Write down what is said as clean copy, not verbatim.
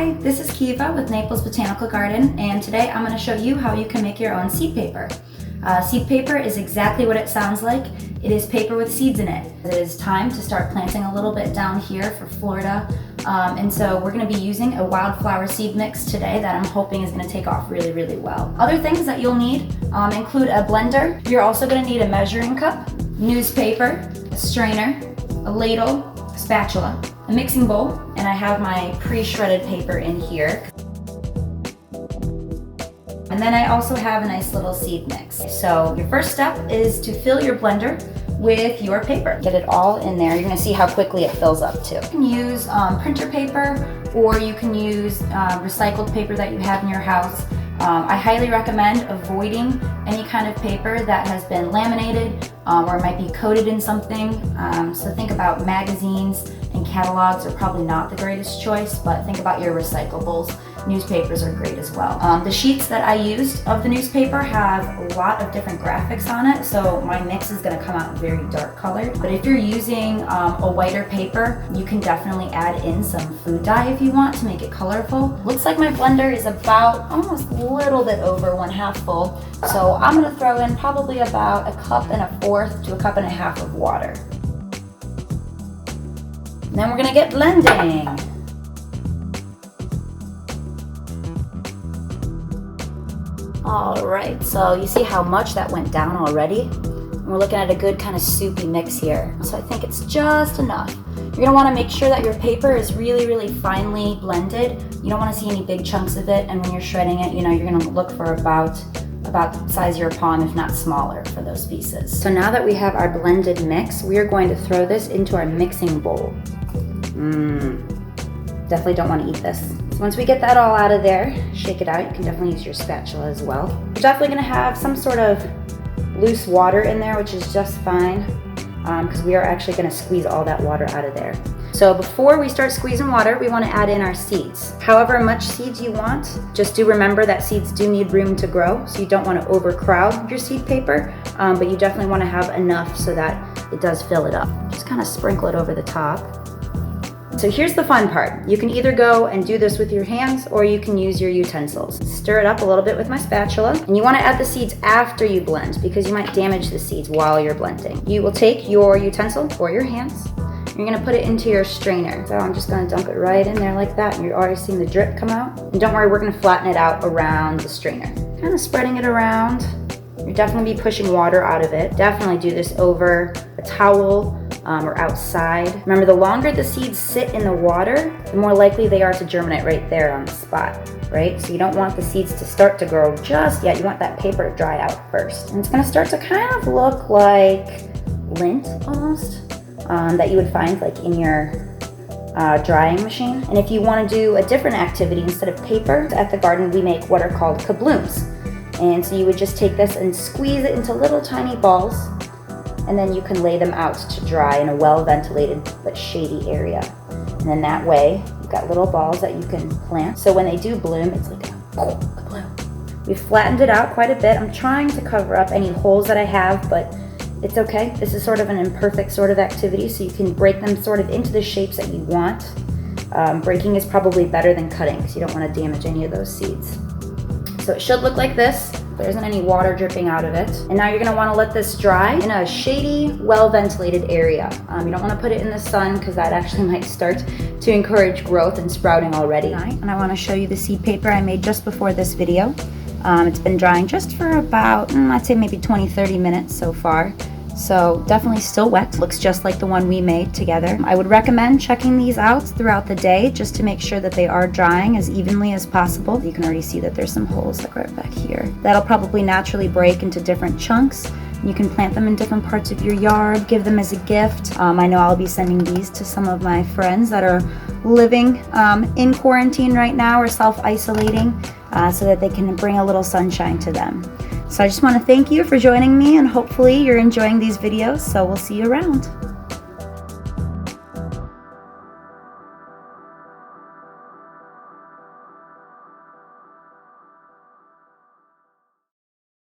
Hi, this is Kiva with Naples Botanical Garden, and today I'm going to show you how you can make your own seed paper. Seed paper is exactly what it sounds like. It is paper with seeds in it. It is time to start planting a little bit down here for Florida, and so we're going to be using a wildflower seed mix today that I'm hoping is going to take off really, really well. Other things that you'll need include a blender. You're also going to need a measuring cup, newspaper, a strainer, a ladle, a spatula, a mixing bowl, and I have my pre-shredded paper in here. And then I also have a nice little seed mix. So your first step is to fill your blender with your paper. Get it all in there. You're gonna see how quickly it fills up too. You can use printer paper, or you can use recycled paper that you have in your house. I highly recommend avoiding any kind of paper that has been laminated or might be coated in something. So think about magazines and catalogs are probably not the greatest choice, but think about your recyclables. Newspapers are great as well. The sheets that I used of the newspaper have a lot of different graphics on it, so my mix is going to come out very dark colored. But if you're using a whiter paper, you can definitely add in some food dye if you want to make it colorful. Looks like my blender is about almost a little bit over 1/2 full, so I'm going to throw in probably about 1 1/4 to 1.5 cups of water. And then we're going to get blending. All right, so you see how much that went down already? And we're looking at a good kind of soupy mix here. So I think it's just enough. You're gonna wanna make sure that your paper is really, really finely blended. You don't wanna see any big chunks of it, and when you're shredding it, you're gonna look for about the size of your palm, if not smaller, for those pieces. So now that we have our blended mix, we are going to throw this into our mixing bowl. Definitely don't wanna eat this. Once we get that all out of there, shake it out. You can definitely use your spatula as well. You're definitely gonna have some sort of loose water in there, which is just fine, because we are actually gonna squeeze all that water out of there. So before we start squeezing water, we wanna add in our seeds. However much seeds you want, just do remember that seeds do need room to grow, so you don't wanna overcrowd your seed paper, but you definitely wanna have enough so that it does fill it up. Just kind of sprinkle it over the top. So here's the fun part. You can either go and do this with your hands, or you can use your utensils. Stir it up a little bit with my spatula, and you want to add the seeds after you blend because you might damage the seeds while you're blending. You will take your utensil or your hands, you're gonna put it into your strainer. So I'm just gonna dump it right in there like that, and you're already seeing the drip come out. And don't worry, we're gonna flatten it out around the strainer. Kind of spreading it around. You'll definitely be pushing water out of it. Definitely do this over a towel, or outside. Remember, the longer the seeds sit in the water, the more likely they are to germinate right there on the spot, right? So you don't want the seeds to start to grow just yet. You want that paper to dry out first. And it's gonna start to kind of look like lint almost, that you would find like in your drying machine. And if you wanna do a different activity instead of paper, at the garden we make what are called kablooms. And so you would just take this and squeeze it into little tiny balls, and then you can lay them out to dry in a well-ventilated but shady area. And then that way, you've got little balls that you can plant. So when they do bloom, it's like a bloom. We've flattened it out quite a bit. I'm trying to cover up any holes that I have, but it's okay. This is sort of an imperfect sort of activity, so you can break them sort of into the shapes that you want. Breaking is probably better than cutting, because you don't want to damage any of those seeds. So it should look like this. There isn't any water dripping out of it. And now you're gonna wanna let this dry in a shady, well-ventilated area. You don't wanna put it in the sun, because that actually might start to encourage growth and sprouting already. And I wanna show you the seed paper I made just before this video. It's been drying just for about, I'd say maybe 20-30 minutes so far. So definitely still wet. Looks just like the one we made together. I would recommend checking these out throughout the day just to make sure that they are drying as evenly as possible. You can already see that there's some holes like right back here. That'll probably naturally break into different chunks. You can plant them in different parts of your yard, give them as a gift. I know I'll be sending these to some of my friends that are living in quarantine right now or self-isolating, so that they can bring a little sunshine to them. So I just want to thank you for joining me, and hopefully you're enjoying these videos, so we'll see you around.